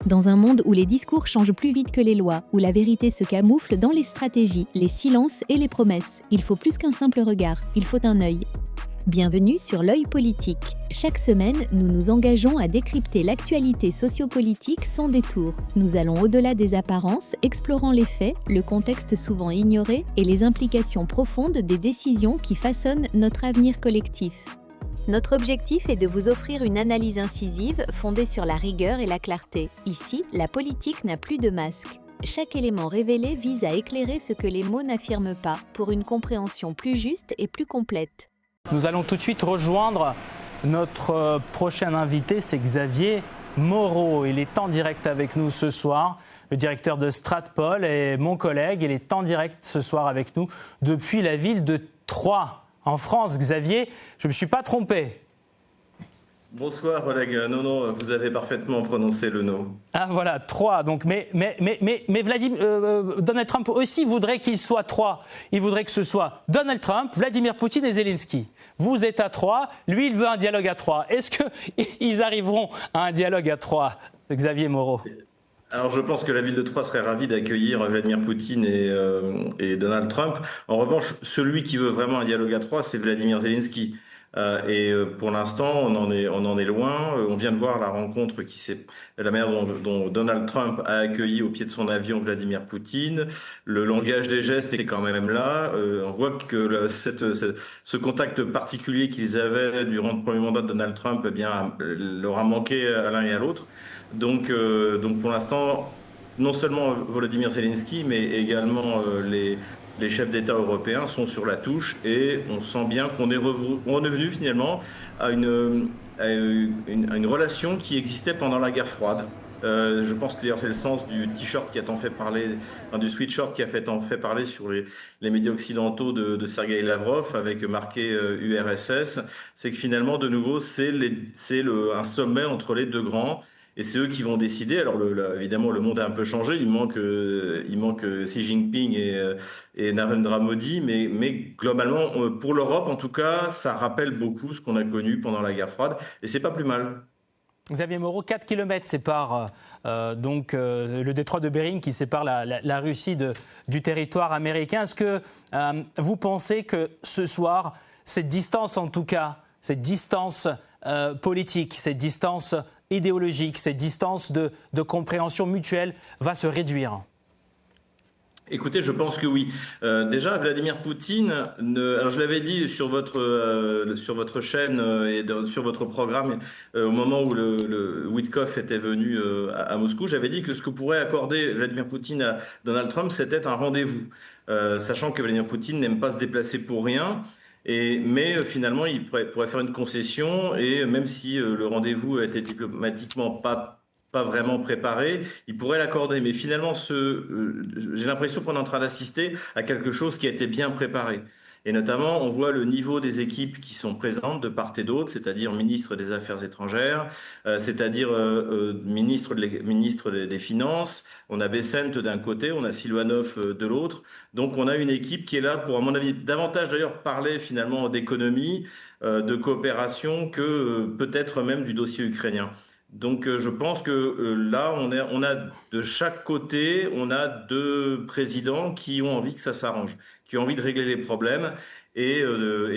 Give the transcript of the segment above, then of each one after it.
Dans un monde où les discours changent plus vite que les lois, où la vérité se camoufle dans les stratégies, les silences et les promesses, il faut plus qu'un simple regard, il faut un œil. Bienvenue sur l'œil politique. Chaque semaine, nous nous engageons à décrypter l'actualité sociopolitique sans détour. Nous allons au-delà des apparences, explorant les faits, le contexte souvent ignoré et les implications profondes des décisions qui façonnent notre avenir collectif. Notre objectif est de vous offrir une analyse incisive fondée sur la rigueur et la clarté. Ici, la politique n'a plus de masque. Chaque élément révélé vise à éclairer ce que les mots n'affirment pas, pour une compréhension plus juste et plus complète. Nous allons tout de suite rejoindre notre prochain invité, c'est Xavier Moreau. Il est en direct avec nous ce soir, le directeur de Stratpol est mon collègue. Il est en direct ce soir avec nous depuis la ville de Troyes, en France. Xavier, je ne me suis pas trompé. Bonsoir Oleg, non, vous avez parfaitement prononcé le nom. Ah voilà, Troyes. Donc, mais Donald Trump aussi voudrait qu'il soit Troyes. Il voudrait que ce soit Donald Trump, Vladimir Poutine et Zelensky. Vous êtes à Troyes, lui il veut un dialogue à Troyes. Est-ce qu'ils arriveront à un dialogue à Troyes, Xavier Moreau ? Alors je pense que la ville de Troyes serait ravie d'accueillir Vladimir Poutine et Donald Trump. En revanche, celui qui veut vraiment un dialogue à Troyes, c'est Vladimir Zelensky. Pour l'instant, on en est loin. On vient de voir la rencontre la manière dont Donald Trump a accueilli au pied de son avion Vladimir Poutine. Le langage des gestes est quand même là. On voit que ce contact particulier qu'ils avaient durant le premier mandat de Donald Trump, eh bien, leur a manqué à l'un et à l'autre. Donc pour l'instant, non seulement Volodymyr Zelensky, mais également les chefs d'État européens sont sur la touche et on sent bien qu'on est revenu finalement à une relation qui existait pendant la guerre froide. Je pense que d'ailleurs c'est le sens du t-shirt qui a tant fait parler, du sweatshirt qui a tant fait parler sur les médias occidentaux de Sergueï Lavrov avec marqué URSS. C'est que finalement de nouveau c'est un sommet entre les deux grands. Et c'est eux qui vont décider. Alors évidemment, le monde a un peu changé. Il manque Xi Jinping et Narendra Modi, mais globalement, pour l'Europe, en tout cas, ça rappelle beaucoup ce qu'on a connu pendant la guerre froide, et c'est pas plus mal. Xavier Moreau, 4 km séparent le détroit de Bering qui sépare la Russie du territoire américain. Est-ce que vous pensez que ce soir, cette distance en tout cas, cette distance politique, cette distance idéologique, cette distance de compréhension mutuelle va se réduire ? Écoutez, je pense que oui. Déjà, Vladimir Poutine, alors je l'avais dit sur votre chaîne et sur votre programme au moment où le Witkoff était venu à Moscou, j'avais dit que ce que pourrait accorder Vladimir Poutine à Donald Trump, c'était un rendez-vous, sachant que Vladimir Poutine n'aime pas se déplacer pour rien. Mais finalement, il pourrait faire une concession et même si le rendez-vous était diplomatiquement pas vraiment préparé, il pourrait l'accorder. Mais finalement, j'ai l'impression qu'on est en train d'assister à quelque chose qui a été bien préparé. Et notamment, on voit le niveau des équipes qui sont présentes de part et d'autre, c'est-à-dire ministre des Affaires étrangères, c'est-à-dire ministre des Finances. On a Bessent d'un côté, on a Silvanov de l'autre. Donc on a une équipe qui est là pour, à mon avis, davantage d'ailleurs parler finalement d'économie, de coopération que peut-être même du dossier ukrainien. Donc je pense que là, on a de chaque côté, on a deux présidents qui ont envie que ça s'arrange, qui ont envie de régler les problèmes, et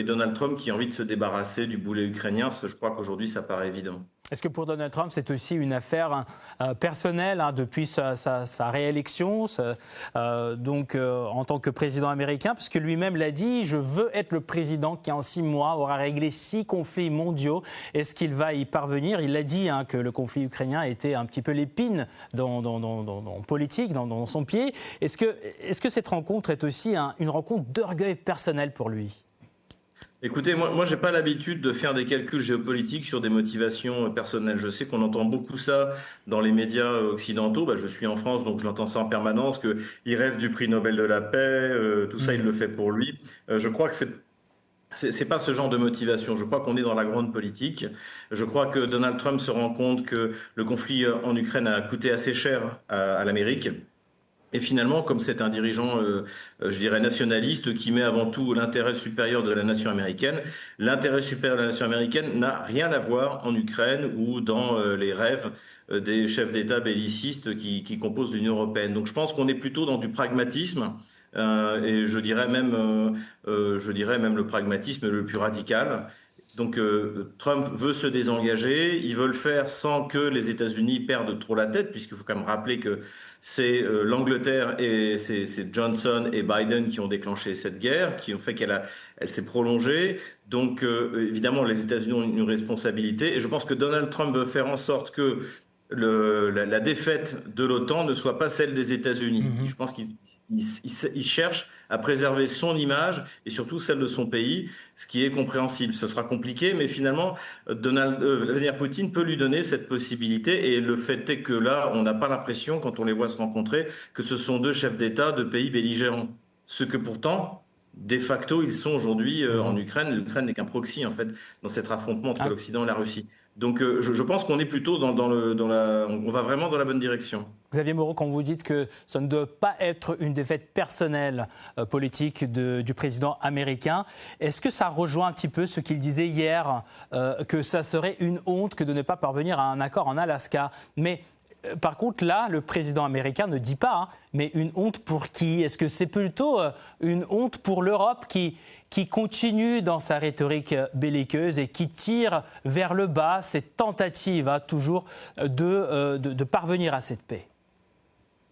Donald Trump qui a envie de se débarrasser du boulet ukrainien. Je crois qu'aujourd'hui, ça paraît évident. Est-ce que pour Donald Trump, c'est aussi une affaire personnelle depuis sa réélection, en tant que président américain, parce que lui-même l'a dit, je veux être le président qui en 6 mois aura réglé 6 conflits mondiaux. Est-ce qu'il va y parvenir ? Il a dit que le conflit ukrainien était un petit peu l'épine dans politique, dans son pied. Est-ce que cette rencontre est aussi une rencontre d'orgueil personnel pour lui ? Écoutez, moi, j'ai pas l'habitude de faire des calculs géopolitiques sur des motivations personnelles. Je sais qu'on entend beaucoup ça dans les médias occidentaux. Je suis en France, donc je l'entends ça en permanence, qu'il rêve du prix Nobel de la paix, tout ça, il le fait pour lui. Je crois que c'est pas ce genre de motivation. Je crois qu'on est dans la grande politique. Je crois que Donald Trump se rend compte que le conflit en Ukraine a coûté assez cher à l'Amérique. Et finalement, comme c'est un dirigeant, je dirais, nationaliste, qui met avant tout l'intérêt supérieur de la nation américaine, l'intérêt supérieur de la nation américaine n'a rien à voir en Ukraine ou dans les rêves des chefs d'État bellicistes qui composent l'Union européenne. Donc je pense qu'on est plutôt dans du pragmatisme, et je dirais même le pragmatisme le plus radical. Donc Trump veut se désengager, il veut le faire sans que les États-Unis perdent trop la tête, puisqu'il faut quand même rappeler que c'est l'Angleterre et c'est Johnson et Biden qui ont déclenché cette guerre, qui ont fait elle s'est prolongée. Donc évidemment, les États-Unis ont une responsabilité, et je pense que Donald Trump veut faire en sorte que la défaite de l'OTAN ne soit pas celle des États-Unis. Je pense qu'il cherche à préserver son image et surtout celle de son pays, ce qui est compréhensible. Ce sera compliqué, mais finalement, Vladimir Poutine peut lui donner cette possibilité. Et le fait est que là, on n'a pas l'impression, quand on les voit se rencontrer, que ce sont deux chefs d'État de pays belligérants. Ce que pourtant, de facto, ils sont aujourd'hui en Ukraine. L'Ukraine n'est qu'un proxy, en fait, dans cet affrontement entre l'Occident et la Russie. Donc je pense qu'on est plutôt on va vraiment dans la bonne direction. Xavier Moreau, quand vous dites que ça ne doit pas être une défaite personnelle politique du président américain, est-ce que ça rejoint un petit peu ce qu'il disait hier, que ça serait une honte que de ne pas parvenir à un accord en Alaska? Mais par contre, là, le président américain ne dit pas, mais une honte pour qui? Est-ce que c'est plutôt une honte pour l'Europe qui continue dans sa rhétorique belliqueuse et qui tire vers le bas cette tentative toujours de parvenir à cette paix?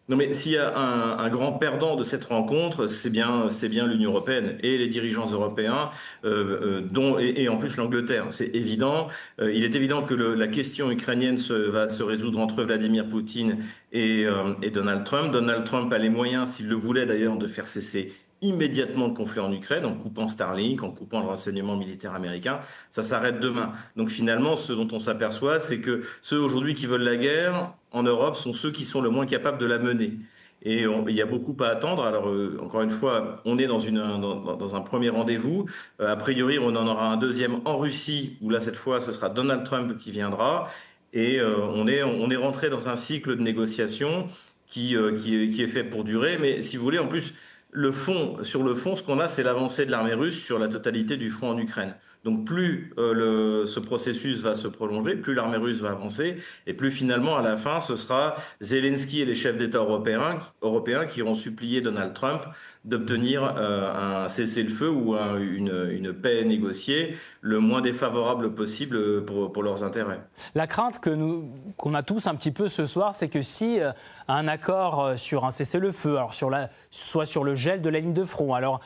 Non, mais s'il y a un grand perdant de cette rencontre, c'est bien l'Union européenne et les dirigeants européens, et en plus l'Angleterre. C'est évident. Il est évident que la question ukrainienne va se résoudre entre Vladimir Poutine et Donald Trump. Donald Trump a les moyens, s'il le voulait d'ailleurs, de faire cesser immédiatement le conflit en Ukraine, en coupant Starlink, en coupant le renseignement militaire américain. Ça s'arrête demain. Donc finalement, ce dont on s'aperçoit, c'est que ceux aujourd'hui qui veulent la guerre en Europe sont ceux qui sont le moins capables de la mener. Et il y a beaucoup à attendre. Alors, encore une fois, on est dans un premier rendez-vous. A priori, on en aura un deuxième en Russie, où là, cette fois, ce sera Donald Trump qui viendra. Et on est rentré dans un cycle de négociations qui est fait pour durer. Mais si vous voulez, en plus, sur le fond, ce qu'on a, c'est l'avancée de l'armée russe sur la totalité du front en Ukraine. Donc plus ce processus va se prolonger, plus l'armée russe va avancer, et plus finalement, à la fin, ce sera Zelensky et les chefs d'État européens qui auront supplié Donald Trump d'obtenir un cessez-le-feu ou une paix négociée le moins défavorable possible pour leurs intérêts. La crainte qu'on a tous un petit peu ce soir, c'est que si un accord sur un cessez-le-feu, alors soit sur le gel de la ligne de front, alors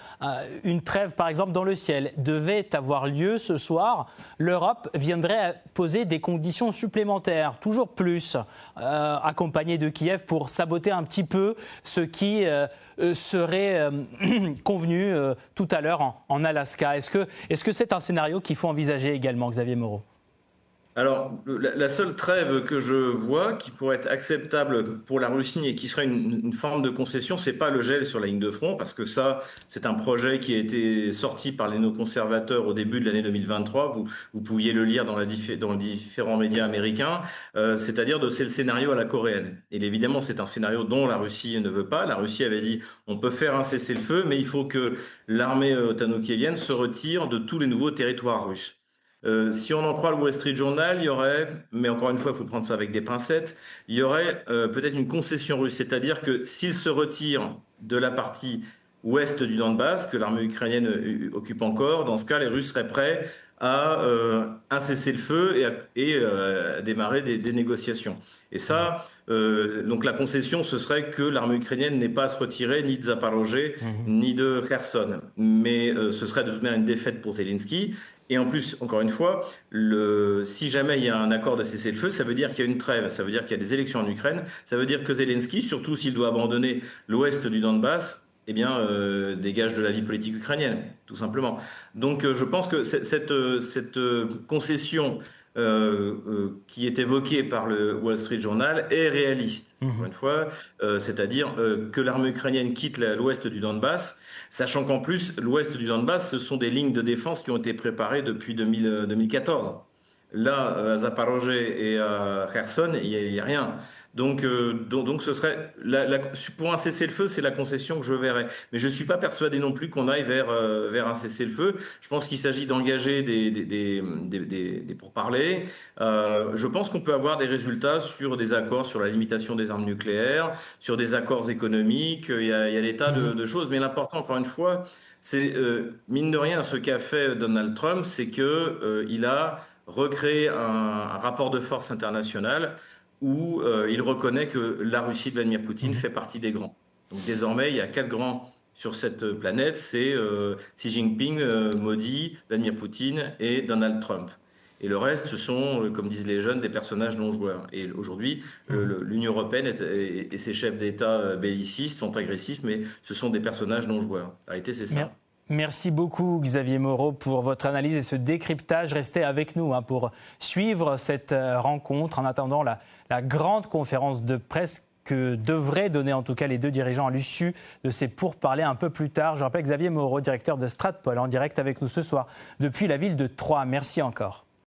une trêve par exemple dans le ciel, devait avoir lieu ce soir, l'Europe viendrait poser des conditions supplémentaires, toujours plus, accompagnées de Kiev pour saboter un petit peu ce qui serait convenu tout à l'heure en Alaska. Est-ce que c'est un scénario qu'il faut envisager également, Xavier Moreau? Alors, la seule trêve que je vois qui pourrait être acceptable pour la Russie et qui serait une forme de concession, c'est pas le gel sur la ligne de front, parce que ça, c'est un projet qui a été sorti par les néoconservateurs au début de l'année 2023. Vous pouviez le lire dans les différents médias américains. C'est-à-dire c'est le scénario à la coréenne. Et évidemment, c'est un scénario dont la Russie ne veut pas. La Russie avait dit, on peut faire un cessez-le-feu, mais il faut que l'armée otano-kievienne se retire de tous les nouveaux territoires russes. Si on en croit le Wall Street Journal, il y aurait, mais encore une fois, il faut prendre ça avec des pincettes, il y aurait peut-être une concession russe, c'est-à-dire que s'il se retire de la partie ouest du Donbass, que l'armée ukrainienne occupe encore, dans ce cas, les Russes seraient prêts à un cessez-le-feu et à démarrer des négociations. Et ça, donc la concession, ce serait que l'armée ukrainienne n'ait pas à se retirer ni de Zaporozhye, ni de Kherson. Mais ce serait de toute manière une défaite pour Zelensky. Et en plus, encore une fois, si jamais il y a un accord de cessez-le-feu, ça veut dire qu'il y a une trêve, ça veut dire qu'il y a des élections en Ukraine, ça veut dire que Zelensky, surtout s'il doit abandonner l'ouest du Donbass, dégage de la vie politique ukrainienne, tout simplement. Donc je pense que cette concession qui est évoquée par le Wall Street Journal est réaliste, encore une fois, c'est-à-dire que l'armée ukrainienne quitte l'ouest du Donbass, sachant qu'en plus, l'ouest du Donbass, ce sont des lignes de défense qui ont été préparées depuis 2014. Là, à Zaporozhye et à Kherson, il n'y a rien. Donc ce serait pour un cessez-le-feu, c'est la concession que je verrais. Mais je suis pas persuadé non plus qu'on aille vers un cessez-le-feu. Je pense qu'il s'agit d'engager des pourparlers. Je pense qu'on peut avoir des résultats sur des accords sur la limitation des armes nucléaires, sur des accords économiques. Il y a des tas de choses. Mais l'important, encore une fois, c'est mine de rien, ce qu'a fait Donald Trump, c'est que il a recréé un rapport de force international où il reconnaît que la Russie de Vladimir Poutine fait partie des grands. Donc désormais, il y a 4 grands sur cette planète, c'est Xi Jinping, Modi, Vladimir Poutine et Donald Trump. Et le reste, ce sont, comme disent les jeunes, des personnages non joueurs. Et aujourd'hui, l'Union européenne et ses chefs d'État bellicistes sont agressifs, mais ce sont des personnages non joueurs. La réalité, c'est ça. Merci beaucoup Xavier Moreau pour votre analyse et ce décryptage. Restez avec nous pour suivre cette rencontre en attendant la grande conférence de presse que devraient donner en tout cas les deux dirigeants à l'issue de ces pourparlers un peu plus tard. Je rappelle Xavier Moreau, directeur de Stratpol, en direct avec nous ce soir depuis la ville de Troyes. Merci encore.